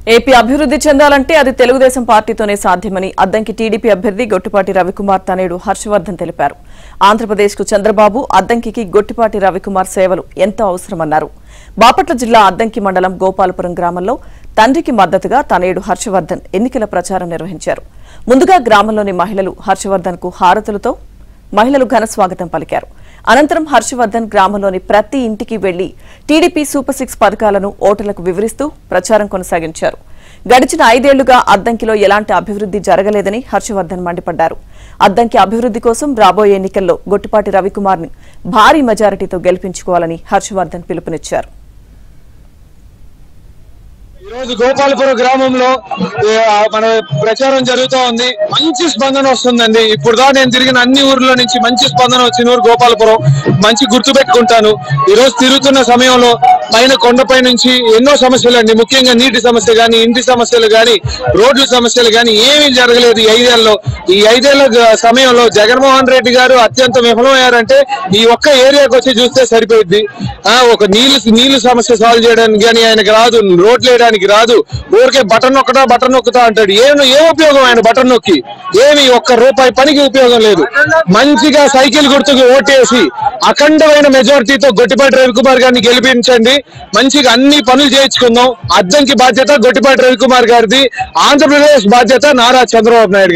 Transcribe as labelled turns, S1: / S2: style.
S1: AP అభివృద్ధి చెందాలంటే అది తెలుగుదేశం పార్టీతోనే సాధ్యమని అద్దంకి టీడీపీ అభ్యర్థి గొట్టిపాటి రవికుమార్ తనయుడు హర్షవర్ధన్ తెలిపారు. ఆంధ్రప్రదేశ్కు చంద్రబాబు, అద్దంకి గొట్టిపాటి రవికుమార్ సేవలు ఎంతో అవసరమన్నారు. బాపట్ల జిల్లా అద్దంకి మండలం గోపాలపురం గ్రామంలో తండ్రికి మద్దతుగా తనయుడు హర్షవర్ధన్ ఎన్నికల ప్రచారం నిర్వహించారు. ముందుగా గ్రామంలోని మహిళలు హర్షవర్ధన్ కు హారతులతో మహిళలు ఘన స్వాగతం పలికారు. అనంతరం హర్షవర్ధన్ గ్రామంలోని ప్రతి ఇంటికి వెళ్లి టీడీపీ సూపర్ 6 పథకాలను ఓటర్లకు వివరిస్తూ ప్రచారం కొనసాగించారు. గడిచిన 5 ఏళ్లుగా అద్దంకిలో ఎలాంటి అభివృద్ధి జరగలేదని హర్షవర్ధన్ మండిపడ్డారు. అద్దంకి అభివృద్ధి కోసం రాబోయే ఎన్నికల్లో గొట్టిపాటి రవికుమార్ ని భారీ మెజారిటీతో గెలిపించుకోవాలని హర్షవర్ధన్ పిలుపునిచ్చారు.
S2: ఈరోజు గోపాలపురం గ్రామంలో మన ప్రచారం జరుగుతూ ఉంది. మంచి స్పందన వస్తుందండి. ఇప్పుడు దా నేను తిరిగిన అన్ని ఊర్ల నుంచి మంచి స్పందన వచ్చిన ఊరు గోపాలపురం. మంచి గుర్తు పెట్టుకుంటాను. ఈ రోజు తిరుగుతున్న సమయంలో పైన కొండపై నుంచి ఎన్నో సమస్యలు అండి, ముఖ్యంగా నీటి సమస్య గాని, ఇంటి సమస్యలు గాని, రోడ్ల సమస్యలు గాని ఏమీ జరగలేదు ఈ 5 ఏళ్లలో. ఈ 5 ఏళ్ల సమయంలో జగన్మోహన్ రెడ్డి గారు అత్యంత విఫలమయ్యారంటే ఈ ఒక్క ఏరియాకి వచ్చి చూస్తే సరిపోయింది. ఒక నీళ్లు సమస్య సాల్వ్ చేయడానికి కానీ ఆయనకు రాదు, రోడ్లు వేయడానికి రాదు. ఊరికే బటన్ నొక్కుతా అంటాడు. ఏం ఉపయోగం ఆయన బటన్ నొక్కి? ఏమి ఒక్క రూపాయి పనికి ఉపయోగం లేదు. మంచిగా సైకిల్ గుర్తుకు ఓటేసి అఖండమైన మెజారిటీతో గొట్టిపాటి రవికుమార్ గారిని గెలిపించండి. మంచిగా అన్ని పనులు చేయించుకుందాం. అద్దంకి బాధ్యత గొట్టిపాటి రవికుమార్ గారిది, ఆంధ్రప్రదేశ్ బాధ్యత నారా చంద్రబాబు నాయుడు.